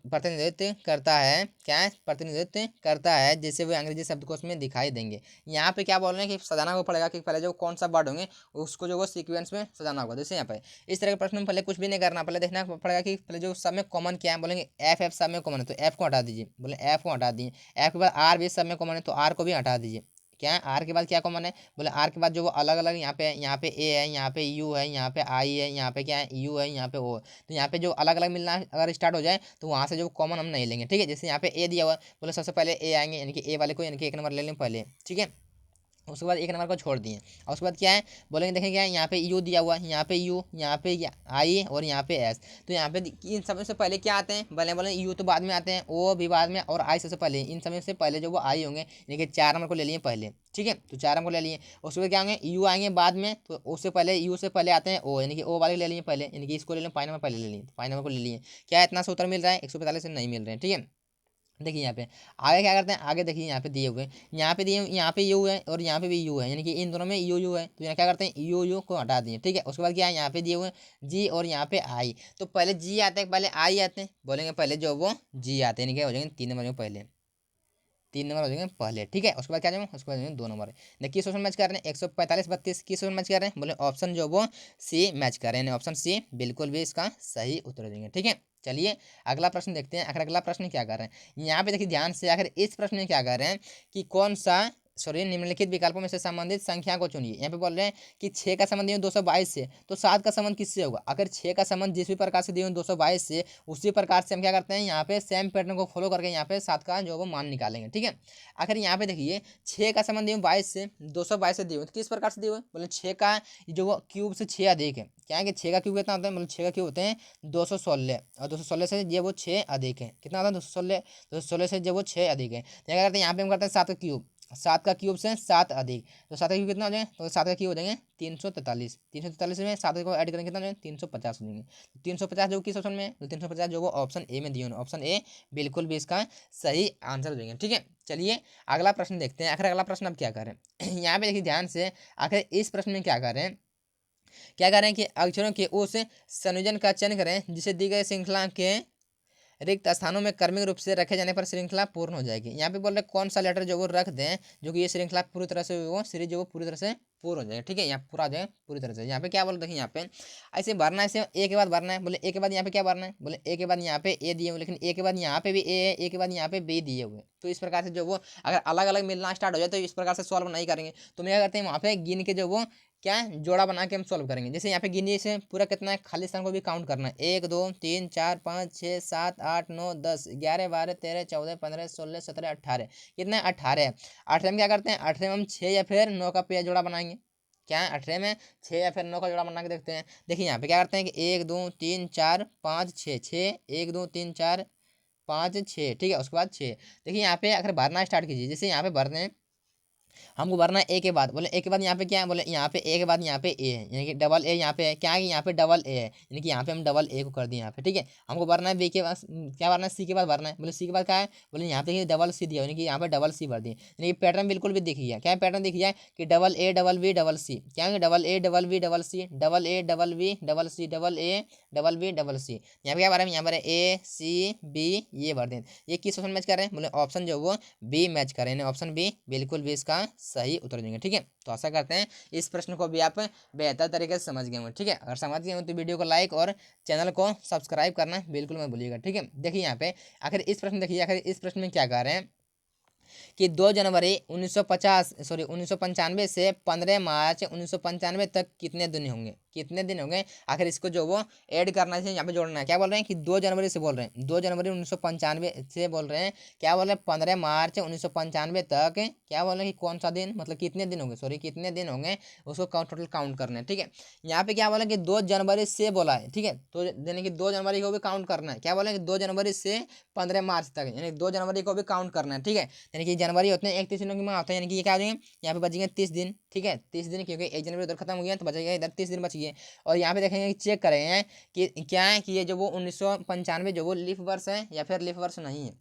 प्रतिनिधित्व करता है, क्या है, प्रतिनिधित्व करता है, जैसे वो अंग्रेजी शब्दकोश में दिखाई देंगे। यहाँ पे क्या बोल रहे हैं कि सजाना को पड़ेगा कि पहले जो कौन सा वर्ड होंगे उसको जो वो सीक्वेंस में सजाना होगा। जैसे यहाँ पे इस तरह के प्रश्न में पहले कुछ भी नहीं करना, पहले देखना पड़ेगा कि पहले जो सब में कॉमन क्या है, बोलेंगे एफ, एफ सब में कॉमन है तो एफ को हटा दीजिए, बोले एफ को हटा दिए। एफ के बाद आर भी सब में कॉमन है तो आर को भी हटा दीजिए। क्या है, आर के बाद क्या कॉमन है, बोले आर के बाद जो वो अलग अलग यहाँ पे ए है, यहाँ पे यू है, यहाँ पे आई है, यहाँ पे क्या है यू है, यहाँ पे ओ है। तो यहाँ पे जो अलग अलग मिलना अगर स्टार्ट हो जाए तो वहाँ से जो कॉमन हम नहीं लेंगे, ठीक है। जैसे यहाँ पे ए दिया हुआ है, बोले सबसे पहले ए आएंगे, यानी कि ए वाले को, यानी कि एक नंबर ले लें पहले, ठीक है। उसके बाद एक नंबर को छोड़ दिए और उसके बाद क्या है बोलेंगे, देखें क्या है, यहाँ पे यू दिया हुआ है, यहाँ पे यू, यहाँ पे आई और यहाँ पे एस। तो यहाँ पे इन सब से पहले क्या आते हैं, बोले बोले यू तो बाद में आते हैं, ओ भी बाद में, और आई सबसे पहले। इन सब से पहले जो वो आई होंगे, यानी कि 4 नंबर को ले लिए पहले, ठीक है। तो 4 नंबर को ले लिए, उसके बाद क्या होंगे, यू आएंगे बाद में, तो उससे पहले यू से पहले आते हैं ओ, यानी कि ओ वाले ले लिए पहले, यानी कि इसको ले लें 5 नंबर पहले ले लिए, 5 नंबर को ले लिए। क्या इतना से उत्तर मिल रहा है, 145 से नहीं मिल रहे हैं, ठीक है। देखिए यहाँ पे आगे क्या करते हैं, आगे देखिए यहाँ पे दिए हुए, यहाँ पे दिए, यहाँ पे यू है और यहाँ पे भी यू है, यानी कि इन दोनों में यू यू है। तो यहाँ क्या करते हैं, यू यू को हटा दिए, ठीक है। उसके बाद क्या है, यहाँ पे दिए हुए जी और यहाँ पे आई। तो पहले जी आते हैं पहले आई आते हैं, बोलेंगे पहले जो वो जी आते हैं, यानी क्या हो जाएंगे 3 नंबर पहले, 3 नंबर हो जाएंगे पहले, ठीक है। उसके बाद क्या जाएंगे, उसके बाद जाएंगे 2 नंबर। देखिए किस ऑप्शन मैच कर रहे हैं, 145 32 किस ऑप्शन मैच कर रहे हैं, बोले ऑप्शन जो वो सी मैच कर रहे हैं, ऑप्शन सी बिल्कुल भी इसका सही उत्तर देंगे, ठीक है। चलिए अगला प्रश्न देखते हैं। आखिर अगला प्रश्न क्या कर रहे हैं, यहाँ पे देखिए ध्यान से, आखिर इस प्रश्न में क्या कर रहे हैं कि कौन सा, सॉरी, निम्नलिखित विकल्पों में से संबंधित संख्या को चुनिए। यहाँ पे बोल रहे हैं कि 6 का संबंध दिए 222 से, तो 7 का संबंध किससे होगा। अगर 6 का संबंध जिस भी प्रकार से दिए 222 से, उसी प्रकार से हम क्या करते हैं, यहाँ पे सेम पैटर्न को फॉलो करके यहाँ पे 7 का जो वो मान निकालेंगे, ठीक है। आखिर यहाँ पे देखिए 6 का संबंध दिए 22 से, 222 से दिए, तो किस प्रकार से दिए हुए, बोले 6 का जो वो क्यूब से 6 अधिक है। क्या है कि 6 का क्यूब कितना होता है, मतलब 6 का क्यूब होते हैं 216, और 216 से ये वो 6 अधिक है, कितना होता है 216, 216 से जब वो 6 अधिक है। क्या करते हैं, यहाँ पे हम करते हैं 7 का क्यूब, 7 का क्यूब से 7 अधिक, तो 7 का क्यूब कितना हो जाएगा, तो 7 का क्यूब हो जाएंगे 343, 343 में 7 को ऐड करेंगे कितना हो जाएगा 350 हो जाएंगे। 350 जो किस ऑप्शन में है, तो 350 जो वो ऑप्शन ए में दिए, ऑप्शन ए बिल्कुल भी इसका सही आंसर हो जाएंगे, ठीक है। चलिए अगला प्रश्न देखते हैं। आखिर अगला प्रश्न अब क्या करें यहाँ पे देखिए ध्यान से, आखिर इस प्रश्न में क्या करें, क्या करें कि अक्षरों के उस संयोजन का चयन करें जिसे दी गई श्रृंखला के रिक्त स्थानों में क्रमिक रूप से रखे जाने पर श्रृंखला पूर्ण हो जाएगी। यहाँ पे बोल रहे कौन सा लेटर जो वो रख दें जो कि ये श्रृंखला पूरी तरह से वो सीरीज जो वो पूरी तरह से पूर्ण हो जाएगा, ठीक है। यहाँ पूरा आ जाएगा पूरी तरह से। यहाँ पे क्या बोल देखिए, यहाँ पे ऐसे भरना है, ऐसे ए के बाद भरना है, बोले ए के बाद यहाँ पे क्या भरना है, बोले ए के बाद यहाँ पे ए दिए हुए, लेकिन ए के बाद यहाँ पे भी ए है, ए के बाद यहाँ पे बी दिए हुए। तो इस प्रकार से जो वो अगर अलग अलग मिलना स्टार्ट हो जाए तो इस प्रकार से सॉल्व नहीं करेंगे। तो मैं क्या करते हैं, वहाँ पे गिन के जो वो क्या है जोड़ा बना के हम सॉल्व करेंगे। जैसे यहाँ पे गिनिए से पूरा कितना है, खाली स्थान को भी काउंट करना है, 1 2 3 4 5 6 7 8 9 10 11 12 13 14 15 16 17 18, कितना है 18 है। 18 में क्या करते हैं, 18 में हम 6 या फिर 9 का पेयर जोड़ा बनाएंगे। क्या है 18 में 6 या फिर 9 का जोड़ा बना के देखते हैं। देखिए यहाँ पे क्या करते हैं कि 1 2 3 4 5 6 6, 1 2 3 4 5 6, ठीक है। उसके बाद 6, देखिए यहाँ पे अगर भरना स्टार्ट कीजिए, जैसे यहाँ पे भरते हैं हमको भरना है ए के बाद, बोले ए के बाद यहाँ पे क्या है, बोले यहाँ पे ए के बाद यहाँ पे ए है, यानी कि डबल ए यहाँ पे है, क्या है कि यहाँ पे डबल ए है, यानी कि यहाँ पे हम डबल ए को कर दिए यहाँ पे, ठीक है। हमको भरना है बी के बाद, क्या भरना है, सी के बाद भरना है, बोले सी के बाद क्या है, बोले यहाँ पे डबल सी दिया, यानी कि यहाँ पे डबल सी भर दिए, यानी कि पैटर्न बिल्कुल भी दिख गया, क्या है पैटर्न दिख गया कि double A double B double C, क्या है double A double B double C, double A double B double C, double A double B double C. यहाँ पे क्या भरा है, यहाँ पर ए सी बी ये भर दें। ये किस ऑप्शन मैच कर रहे हैं, बोले ऑप्शन जो वो बी मैच कर रहे हैं, ऑप्शन बी बिल्कुल भी इसका सही उत्तर देंगे, ठीक है। तो आशा करते हैं इस प्रश्न को भी आप बेहतर तरीके से समझ गए होंगे, ठीक है। अगर समझ गए हो तो वीडियो को लाइक और चैनल को सब्सक्राइब करना बिल्कुल मत भूलिएगा, ठीक है। देखिए यहाँ पे आखिर इस प्रश्न, देखिए आखिर इस प्रश्न में क्या कह रहे हैं कि 2 जनवरी 1995 से 15 मार्च 1995 तक कितने दिन होंगे, कितने दिन होंगे। आखिर इसको जो वो ऐड करना है, यहाँ पे जोड़ना है। क्या बोल रहे हैं कि 2 जनवरी से बोल रहे हैं, 2 जनवरी 1995 से बोल रहे हैं, क्या बोल रहे हैं 15 मार्च 1995 तक, क्या बोल रहे हैं कि कौन सा दिन, मतलब कितने दिन होंगे, सॉरी कितने दिन होंगे, उसको टोटल काउंट करना है, ठीक है। यहाँ पे क्या बोला कि 2 जनवरी से बोला है, ठीक है, तो यानी कि 2 जनवरी को भी काउंट करना है। क्या बोला कि 2 जनवरी से 15 मार्च तक, यानी 2 जनवरी को भी काउंट करना है, ठीक है। यानी कि जनवरी होते हैं 31 दिनों की माह होता है, यानी कि ये क्या हो जाएंगे, यहाँ पे बचेंगे 30 दिन, ठीक है, 30 दिन, क्योंकि 1 जनवरी उधर खत्म हो गया तो बचेगा इधर 30 दिन बच गए। और यहाँ पे देखेंगे चेक करेंगे कि क्या है कि ये जो वो 1995 जो वो लीफ वर्ष है या फिर लीफ वर्ष नहीं है।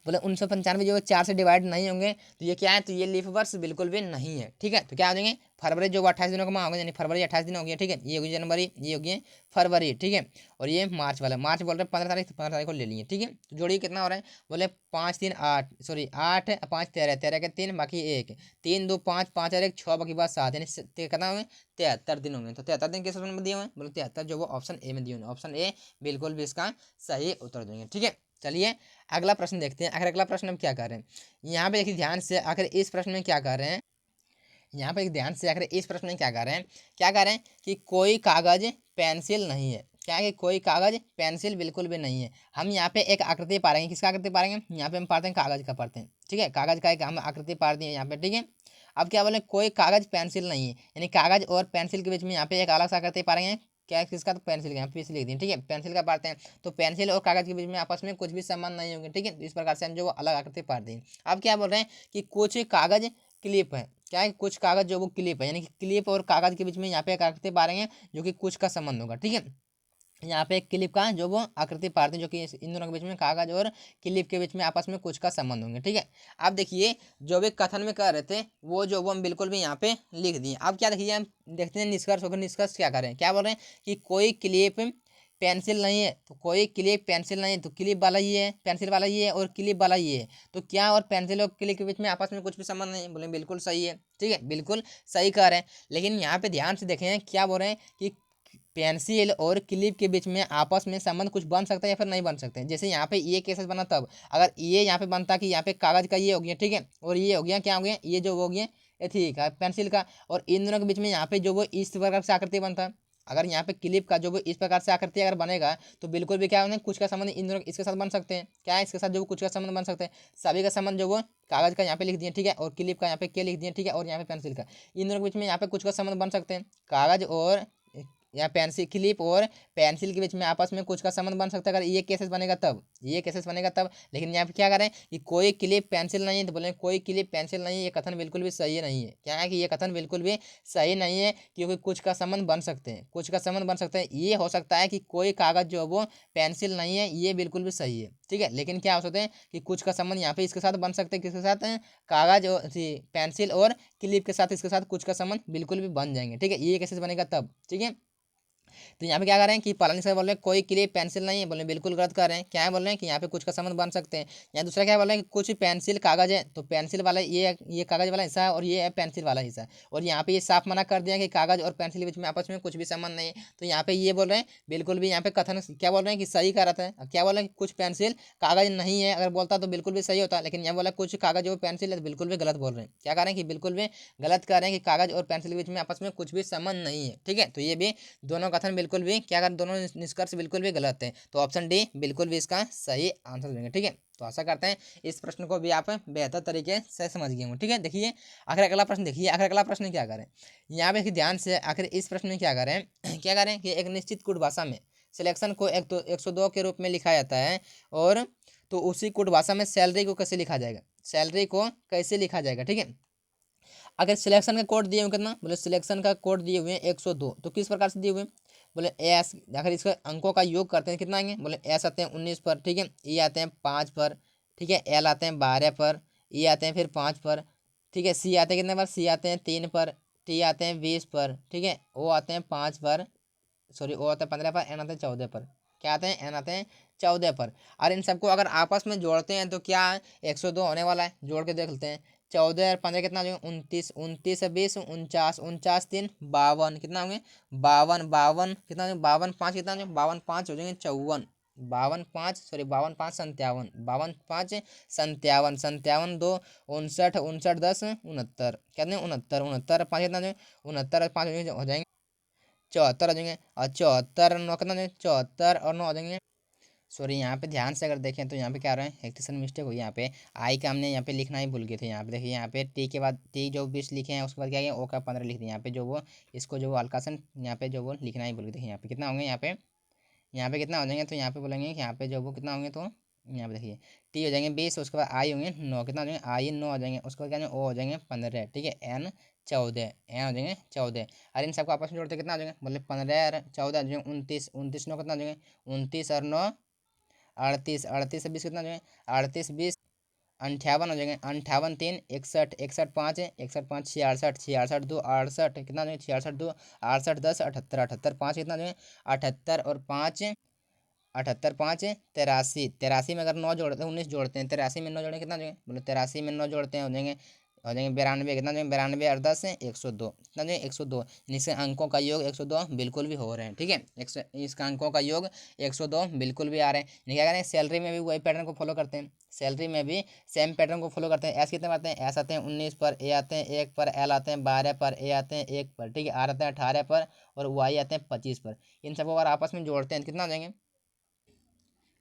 बोले 1995 जो 4 से डिवाइड नहीं होंगे तो ये क्या है, तो ये लीफ वर्ष बिल्कुल भी नहीं है, ठीक है। तो क्या हो जाएंगे, फरवरी जो 28 दिनों का माह होगा, यानी फरवरी 28 दिन हो गया, ठीक है। ये होगी जनवरी, ये होगी फरवरी, ठीक है। और ये मार्च वाला, मार्च बोल रहे हैं 15 तारीख, 15 तारीख को ले लिए, ठीक है। तो जोड़िए कितना हो रहा है, बोले 5 3 8, सॉरी 8 5 13, 13 के 3 बाकी 1, 3 2 5, 5 और 1 6 बाकी बात 7, यानी कितना होंगे 73 दिन होंगे। तो 73 दिन किस ऑप्शन में दिए हुए हैं, बोले 73 जो वो ऑप्शन ए में दिए हुए, ऑप्शन ए बिल्कुल भी इसका सही उत्तर देंगे, ठीक है। चलिए अगला प्रश्न देखते हैं। आखिर अगला प्रश्न हम क्या कर रहे हैं, यहाँ पे देखिए ध्यान से, आखिर इस प्रश्न में क्या कर रहे हैं, यहाँ पे एक ध्यान से, आखिर इस प्रश्न में क्या कर रहे हैं, क्या कर रहे हैं कि कोई कागज पेंसिल नहीं है, क्या है कि कोई कागज पेंसिल बिल्कुल भी नहीं है। हम यहाँ पे एक आकृति पा रहे हैं, किसका आकृति पा रहे हैं, यहाँ पे हम पढ़ते हैं कागज का पढ़ते हैं, ठीक है, कागज का एक हम आकृति पा दिए यहाँ पे, ठीक है। अब क्या बोले, कोई कागज पेंसिल नहीं है, यानी कागज और पेंसिल के बीच में यहाँ पे एक अलग सा आकृति पा रहे हैं, क्या है किसका, तो पेंसिल का, यहाँ पे लिख दिए, ठीक है, पेंसिल का पढ़ते हैं। तो पेंसिल और कागज के बीच में आपस में कुछ भी संबंध नहीं होंगे, ठीक है। तो इस प्रकार से हम जो अलग आकृति पढ़ दें। अब क्या बोल रहे हैं कि कुछ कागज क्लिप है, क्या है कुछ कागज जो वो क्लिप है, यानी कि क्लिप और कागज के बीच में यहाँ पे एक आकृति पा रहे हैं जो कि कुछ का संबंध होगा, ठीक है। यहाँ पे एक क्लिप का जो वो आकृति पारते हैं, जो कि इन दोनों के बीच में, कागज और क्लिप के बीच में आपस में कुछ का संबंध होंगे, ठीक है। अब देखिए जो भी कथन में कह रहे थे वो जो वो हम बिल्कुल भी यहाँ पे लिख दिए। अब क्या देखिए, हम देखते हैं निष्कर्ष होकर, निष्कर्ष क्या करें, क्या बोल रहे हैं कि कोई क्लिप पेंसिल नहीं है, तो कोई क्लिप पेंसिल नहीं है, तो क्लिप वाला ये है, पेंसिल वाला ये है और क्लिप वाला ये है, तो क्या और पेंसिल और क्लिप के बीच में आपस में कुछ भी संबंध नहीं है, बोले बिल्कुल सही है, ठीक है, बिल्कुल सही कह रहे हैं। लेकिन यहाँ पे ध्यान से देखें क्या बोल रहे हैं कि पेंसिल और क्लिप के बीच में आपस में संबंध कुछ बन सकता है या फिर नहीं बन सकते। जैसे यहाँ पे ये केसेस बना, तब अगर ये यहाँ पे बनता कि यहाँ पे कागज का ये हो गया, ठीक है, और ये हो गया, क्या हो गया, ये जो हो गया ठीक है पेंसिल का, और इन दोनों के बीच में यहाँ पे जो वो इस प्रकार से आकृति बनता। अगर यहाँ पे क्लिप का जो वो इस प्रकार से आकृति अगर बनेगा तो बिल्कुल भी क्या होना, कुछ का संबंध इन दोनों इसके साथ बन सकते हैं, क्या है इसके साथ जो कुछ का संबंध बन सकते हैं। सभी का संबंध जो वो कागज का यहाँ पे लिख दिए, ठीक है, और क्लिप का यहाँ पे के लिख दिए, ठीक है, और यहाँ पे पेंसिल का, इन दोनों के बीच में यहाँ पे कुछ का संबंध बन सकते हैं। कागज और या पेंसिल, क्लिप और पेंसिल के बीच में आपस में कुछ का संबंध बन सकता है, अगर ये केसेस बनेगा तब, ये केसेस बनेगा तब। लेकिन यहाँ पे क्या करें कि कोई क्लिप पेंसिल नहीं है, तो बोले कोई क्लिप पेंसिल नहीं है, ये कथन बिल्कुल भी सही नहीं है। क्या है कि ये कथन बिल्कुल भी सही नहीं है, क्योंकि कुछ का संबंध बन सकते हैं, कुछ का संबंध बन सकते हैं। ये हो सकता है कि कोई कागज जो है वो पेंसिल नहीं है, ये बिल्कुल भी सही है, ठीक है। लेकिन क्या हो सकते हैं कि कुछ का संबंध यहाँ पे इसके साथ बन सकते हैं, किसके साथ, कागज और पेंसिल और क्लिप के साथ, इसके साथ कुछ का संबंध बिल्कुल भी बन जाएंगे, ठीक है, ये केसेस बनेगा तब, ठीक है। तो यहाँ पे क्या कर रहे हैं कि पलानी सर बोल रहे हैं कोई क्लिप पेंसिल नहीं है, बोल रहे हैं बिल्कुल गलत कर रहे हैं। क्या है बोल रहे हैं कि यहाँ पे कुछ का संबंध बन सकते हैं। यहाँ दूसरा क्या बोल रहे हैं कि कुछ पेंसिल कागज है, तो पेंसिल वाला ये कागज वाला हिस्सा है और ये है पेंसिल वाला हिस्सा, और यहाँ पे ये साफ मना कर दिया कि कागज और पेंसिल के बीच में आपस में कुछ भी संबंध नहीं है। तो यहाँ पे ये बोल रहे हैं बिल्कुल भी, यहाँ पे कथन क्या बोल रहे हैं कि सही कह रहा था। क्या बोल रहे हैं कि कुछ पेंसिल कागज नहीं है, अगर बोलता तो बिल्कुल भी सही होता, लेकिन यहाँ बोला कुछ कागज और पेंसिल है, तो बिल्कुल भी गलत बोल रहे हैं। क्या कह रहे हैं कि बिल्कुल भी गलत कह रहे हैं कि कागज और पेंसिल के बीच में आपस में कुछ भी संबंध नहीं है, ठीक है। तो ये भी दोनों कथन बिल्कुल भी क्या कर, दोनों निष्कर्ष बिल्कुल भी गलत है। तो ऑप्शन डी बिल्कुल भी इसका सही आंसर देंगे, ठीक है। तो आशा करते हैं इस प्रश्न को भी आप बेहतर तरीके से समझ गए होंगे, ठीक है। देखिए आखिर अगला प्रश्न, देखिए आखिर अगला प्रश्न क्या करें, यहाँ पे ध्यान से, आखिर इस प्रश्न में क्या करें क्या करें कि एक निश्चित कुट भाषा में सिलेक्शन को 102 के रूप में लिखा जाता है, और तो उसी कुट भाषा में सैलरी को कैसे लिखा जाएगा, सैलरी को कैसे लिखा जाएगा, ठीक है। अगर सिलेक्शन का कोड दिए हुए कितना, बोले सिलेक्शन का कोड दिए हुए हैं 102, तो किस प्रकार से दिए हुए, बोले एस, अगर इसका अंकों का योग करते हैं कितना आएंगे, बोले एस आते हैं 19 पर, ठीक है, ई आते हैं 5 पर, ठीक है, एल आते हैं 12 पर, ई आते हैं फिर 5 पर, ठीक है, सी आते हैं कितने पर, सी आते हैं 3 पर, टी आते हैं 20 पर, ठीक है, ओ आते हैं 5 पर, सॉरी ओ आता है 15 पर, एन आते हैं 14 पर, क्या आते हैं, एन आते हैं 14 पर। और इन सबको अगर आपस में जोड़ते हैं तो क्या 102 होने वाला है, जोड़ के देख लेते हैं। 14 और 15 कितना हो जाएगा, 29, 29 से 20 49, 49 3 52, कितना होंगे 52, 52 कितना हो जाएगा, 52 5 कितना हो जाएगा, 52 5 हो जाएंगे 54, 52 5 सॉरी 52 5 57, 52 5 57, 57 2 59, 59 10 69, कितने 69, 69 5 कितना हो जाएगा, 69 5 हो जाएंगे 74 आ जाएंगे, और 74 9 कितना हो जाएंगे, 74 और 9 आ जाएंगे। सॉरी यहाँ पे ध्यान से अगर देखें तो यहाँ पे क्या आ रहा है, एक्सेशन मिस्टेक हुई यहाँ पे, आई का हमने यहाँ पे लिखना ही भूल गए थे। यहाँ पे देखिए, यहाँ पे टी के बाद टी जो 20 लिखे हैं, उसके बाद क्या किया, ओ का 15 लिख दिया। यहाँ पे जो वो इसको जो वो हल्कासन यहाँ पे जो वो लिखना ही भूल गए थे। यहाँ पे कितना होंगे, यहाँ पे कितना हो जाएंगे, तो यहाँ पे बोलेंगे कि यहाँ पे जो वो कितना होंगे, तो यहाँ पे देखिए टी हो जाएंगे 20, उसके बाद आई होंगे 9, कितना हो जाएंगे, आई 9 हो जाएंगे, उसके बाद क्या ओ हो जाएंगे 15, ठीक है, एन 14, एन हो जाएंगे 14। और इन सबको आपस में जोड़ते कितना हो जाएंगे, बोले 15 और 14 हो जाएंगे 29, 29 9 कितना हो जाएंगे, 29 और 9 38, 38 से 20 कितना हो जाएंगे, 38 20 58 हो जाएंगे, 58 3 61, 61 5 61 5 66, 66 2 68 कितना हो जाएंगे, 66 2 68 10 78, 78 5 कितना हो जाएंगे, 78 और 5 78 5 83, 83 में अगर 9 जोड़ते हैं 19 जोड़ते हैं, 83 में 9 जोड़ेंगे कितना हो जाएंगे, बोले 83 में 9 जोड़ते हैं हो जाएंगे 92, कितना हो जाएंगे 92 और 10 102, कितना हो जाएंगे 102। इसके अंकों का योग 102 बिल्कुल भी हो रहे हैं, ठीक है, इसका अंकों का योग 102 बिल्कुल भी आ रहे हैं। नहीं क्या करें, सैलरी में भी वही पैटर्न को फॉलो करते हैं, सैलरी में भी सेम पैटर्न को फॉलो करते हैं। एस कितने आते हैं, एस आते हैं 19 पर, ए आते हैं 1 पर, एल आते हैं 12 पर, ए आते हैं 1 पर, ठीक है, आर आते हैं 18 पर, और वाई आते हैं 25 पर। इन सबको अगर आपस में जोड़ते हैं कितना हो जाएंगे,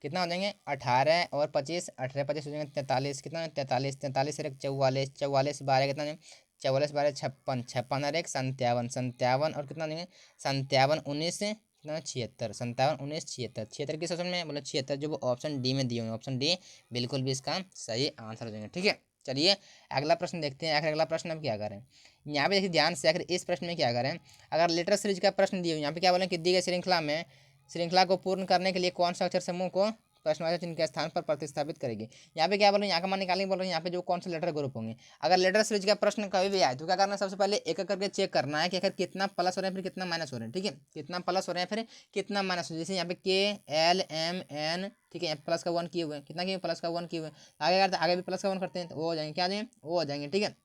कितना हो जाएंगे 18 और 25, 18 25 हो जाएंगे 43, कितना 43, 43 और 44, 44 12 कितना हो जाएंगे, 44 12 56, 56 और 1 57, 57 और कितना हो जाएंगे 57 19 कितना 76, 57 19 76, 76 किस ऑप्शन में, बोले 76 जो वो ऑप्शन डी में दिए हुए हैं, ऑप्शन डी बिल्कुल भी इसका सही आंसर हो जाएंगे, ठीक है। चलिए अगला प्रश्न देखते हैं। आखिर अगला प्रश्न हम क्या करें, यहाँ पे देखिए ध्यान से, आखिर इस प्रश्न में क्या करें, अगर लेटर सीरीज का प्रश्न दिए हुए यहाँ पे क्या बोले कि दी गई श्रृंखला को पूर्ण करने के लिए कौन सा अक्षर समूह को प्रश्नवाचक चिन्ह के स्थान पर प्रतिस्थापित करेगी। यहाँ पे क्या बोल रहे हैं, यहाँ का मान निकालने बोल रहे हैं, यहाँ पे जो कौन से लेटर ग्रुप होंगे। अगर लेटर सीरीज का प्रश्न कभी भी आए तो क्या करना है, सबसे पहले एक एक करके चेक करना है कि अगर कितना प्लस हो रहे हैं फिर कितना माइनस हो रहे हैं, ठीक है, कितना प्लस हो रहे हैं फिर कितना माइनस हो रहे हैं। जैसे यहाँ पे के एल एम एन, ठीक है, प्लस का 1 किए हुए, कितना किए प्लस का 1 किए हुए, आगे करते आगे भी प्लस का 1 करते हैं तो वो हो जाएंगे, क्या आ जाएंगे वो हो जाएंगे, ठीक है।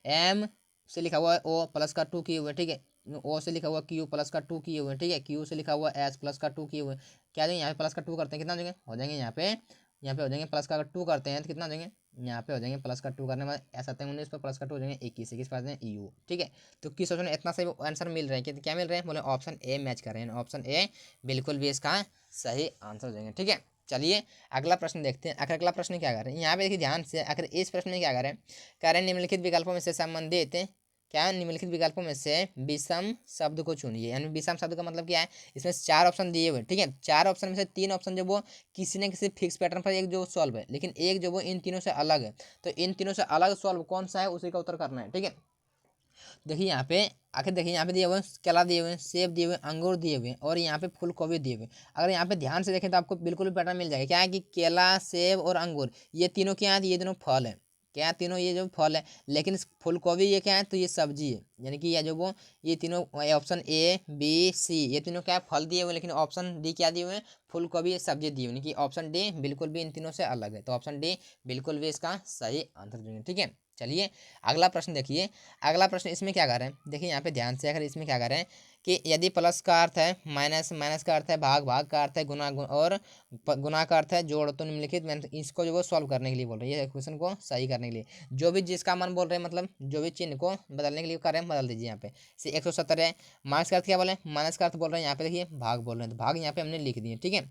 एम से लिखा हुआ है ओ प्लस का 2 किए हुए, ठीक है, ओ से लिखा हुआ क्यू प्लस का 2 किए हुए, ठीक है, क्यू से लिखा हुआ एस प्लस का 2 किए हुए, क्या जाएंगे यहाँ पे प्लस का 2 करते हैं कितना हो जाएंगे, हो जाएंगे यहाँ पे हो जाएंगे प्लस का 2 करते हैं तो कितना हो जाएंगे, यहाँ पे हो जाएंगे प्लस का 2 करने में ऐसा आते हैं 19 पर, प्लस का 2 हो जाएंगे 21, 21 पास यू, ठीक है। तो किस ऑप्शन में इतना सही आंसर मिल रहे हैं, क्या मिल रहे हैं, बोले ऑप्शन ए मैच कर रहे हैं, ऑप्शन ए बिल्कुल भी इसका सही आंसर हो जाएंगे, ठीक है। चलिए अगला प्रश्न देखते हैं। आखिर अगला प्रश्न क्या कर रहे हैं, यहाँ पे देखिए ध्यान से, आखिर इस प्रश्न में क्या कर रहे हैं, कह रहे हैं निम्नलिखित विकल्पों में से संबंधित क्या, निम्नलिखित विकल्पों में से विषम शब्द को चुनिए। यानी विषम शब्द का मतलब क्या है, इसमें 4 ऑप्शन दिए हुए, ठीक है, 4 ऑप्शन में से 3 ऑप्शन जो वो किसी न किसी फिक्स पैटर्न पर एक जो सॉल्व है, लेकिन एक जो वो इन तीनों से अलग है। तो इन तीनों से अलग सॉल्व कौन सा है उसी का उत्तर करना है, ठीक है। देखिए यहाँ पे आखिर देखिए, यहाँ पे दिए हुए हैं केला दिए हुए हैं, सेब दिए हुए हैं, अंगूर दिए हुए हैं, और यहाँ पे फूल गोभी दिए हुए हैं। अगर यहाँ पे ध्यान से देखें तो आपको बिल्कुल भी पैटर्न मिल जाएगा, क्या है कि केला सेब और अंगूर ये तीनों क्या है, ये दोनों फल है, क्या है तीनों ये जो फल है। लेकिन फूल गोभी ये क्या है, तो ये सब्जी है, यानी कि ये जो वो ये तीनों ऑप्शन ए बी सी ये तीनों क्या है फल दिए हुए, लेकिन ऑप्शन डी क्या दिए हुए हैं फूल गोभी सब्जी दी हुई, कि ऑप्शन डी बिल्कुल भी इन तीनों से अलग है। तो ऑप्शन डी बिल्कुल भी इसका सही आंसर देंगे, ठीक है। चलिए अगला प्रश्न देखिए। अगला प्रश्न इसमें क्या कर रहे हैं, देखिए यहाँ पे ध्यान से, अगर इसमें क्या कर रहे हैं कि यदि प्लस का अर्थ है माइनस, माइनस का अर्थ है भाग, भाग का अर्थ है गुना, और गुना का अर्थ है जोड़, तो निम्नलिखित इसको जो वो सॉल्व करने के लिए बोल रहे हैं, ये क्वेश्चन को सही करने के लिए जो भी जिसका मन बोल रहे हैं, मतलब जो भी चिन्ह को बदलने के लिए कर रहे हैं बदल दीजिए। यहाँ पे से 170 है, माइनस का अर्थ क्या बोले, माइनस का अर्थ बोल रहे हैं यहाँ पे देखिए भाग बोल रहे हैं, तो भाग यहाँ पे हमने लिख दिए, ठीक है।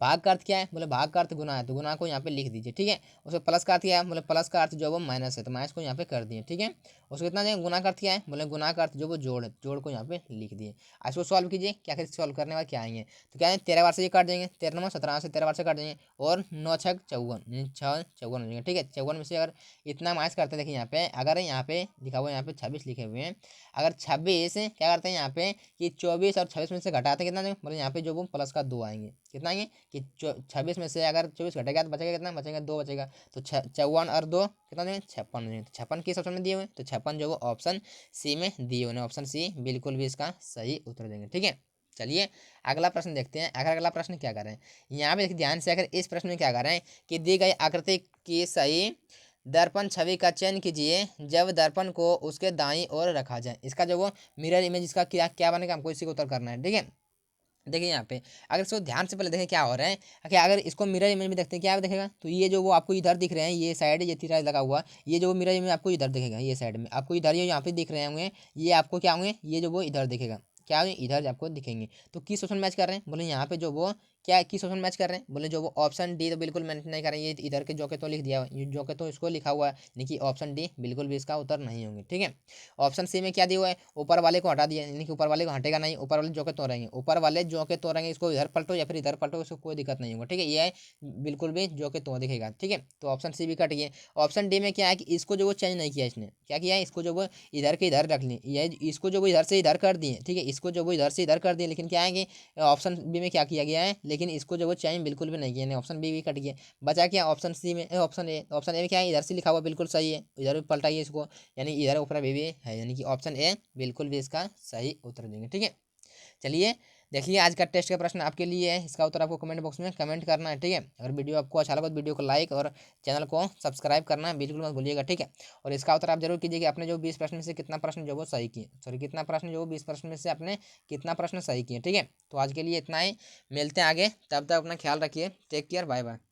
भाग का अर्थ क्या है, बोले भाग का अर्थ गुना है, तो गुना को यहाँ पे लिख दीजिए, ठीक है। उसके प्लस का अर्थ क्या है, बोले प्लस का अर्थ जो वो माइनस है, तो माइनस को यहाँ पे कर दिए, ठीक है। उसको कितना देंगे, गुना का अर्थ क्या है, बोले गुना का अर्थ जो वो जोड़ है, जोड़ को यहाँ पे लिख दिए। आज इसको सॉल्व कीजिए, क्या करें सॉल्व करने बाद क्या आएंगे, तो क्या है 13 बार से ये काट देंगे, 13 नंबर 17 से 13 बार से काट देंगे, और 9 छक 54, 6 54 हो जाएंगे, ठीक है। 54 में से अगर इतना माइनस करते हैं, देखिए यहाँ पे अगर यहाँ पे लिखा हुआ है, यहाँ पे 26 लिखे हुए हैं, अगर 26 क्या करते हैं यहाँ पे कि 24 और 26 में से घटाते हैं कितना, मतलब यहाँ पे जो वो प्लस का 2 आएंगे, कितना आएंगे कि 26 में से अगर 24 घटेगा तो बचेगा कितना, बचेगा 2 बचेगा, तो 54 और 2 कितना देंगे 56 देंगे। तो 56 किस ऑप्शन में दिए हुए, तो 56 जो वो ऑप्शन सी में दिए हुए, ऑप्शन सी बिल्कुल भी इसका सही उत्तर देंगे, ठीक है। चलिए अगला प्रश्न देखते हैं। अगर अगला प्रश्न क्या कर रहे हैं यहाँ पे देखिए ध्यान से, अगर इस प्रश्न में क्या कर रहे हैं कि दी गई आकृति की सही दर्पण छवि का चयन कीजिए जब दर्पण को उसके दाईं ओर रखा जाए। इसका जो वो मिरर इमेज इसका क्या क्या बनेगा, हमको इसी को उत्तर करना है, ठीक है। देखिए यहाँ पे अगर इसको ध्यान से पहले देखें क्या हो रहा है कि अगर इसको मिरर इमेज में देखते हैं क्या दिखेगा, तो ये जो वो आपको इधर दिख रहे हैं, ये साइड ये तीरा लगा हुआ, ये जो मिरर इमेज आपको इधर दिखेगा, ये साइड में आपको इधर ये यहाँ पे दिख रहे होंगे, ये आपको क्या होंगे, ये जो वो इधर दिखेगा, क्या होंगे इधर आपको दिखेंगे। तो किस ऑप्शन मैच कर रहे हैं, बोले यहाँ पे जो वो क्या किस ऑप्शन मैच कर रहे हैं, बोले जो वो ऑप्शन डी तो बिल्कुल मैच नहीं कर रहे हैं, ये इधर के जो के तो लिख दिया हुआ है, ये जो के तो इसको लिखा हुआ है, यानी कि ऑप्शन डी बिल्कुल भी इसका उत्तर नहीं होंगे, ठीक है। ऑप्शन सी में क्या दिया हुआ है, ऊपर वाले को हटा दिया, यानी कि ऊपर वाले को हटेगा नहीं, ऊपर वाले जो के तो रहेंगे, ऊपर वाले जो के तो रहेंगे, इसको इधर पलटो या फिर इधर पलटो, इसको कोई दिक्कत नहीं होगा, ठीक है। ये बिल्कुल भी जो के तो दिखेगा, ठीक है। तो ऑप्शन सी भी कट गया। ऑप्शन डी में क्या है कि इसको जो वो चेंज नहीं किया, इसने क्या किया है, इसको जो वो इधर के इधर रख ली, ये इसको जो वो इधर से इधर कर दिए, ठीक है, इसको जो वो इधर से इधर कर दिए, लेकिन क्या है कि ऑप्शन बी में क्या किया गया है, लेकिन इसको जो वो चेंज बिल्कुल भी नहीं किया, ऑप्शन बी भी कट गया। बचा क्या ऑप्शन सी में, ऑप्शन ए में क्या है, इधर से लिखा हुआ बिल्कुल सही है, इधर भी पलटाइए इसको, यानी इधर ऊपर भी है, यानी कि ऑप्शन ए बिल्कुल भी इसका सही उत्तर देंगे, ठीक है। चलिए देखिए आज का टेस्ट का प्रश्न आपके लिए है, इसका उत्तर आपको कमेंट बॉक्स में कमेंट करना है, ठीक है। अगर वीडियो आपको अच्छा लगा तो वीडियो को लाइक और चैनल को सब्सक्राइब करना बिल्कुल मत भूलिएगा, ठीक है। और इसका उत्तर आप जरूर कीजिए कि आपने जो 20 प्रश्न में से कितना प्रश्न जो वो सही किए, सॉरी कितना प्रश्न जो 20 प्रश्न में से आपने कितना प्रश्न सही किए, ठीक है। तो आज के लिए इतना ही, मिलते हैं आगे, तब तक अपना ख्याल रखिए, टेक केयर, बाय बाय।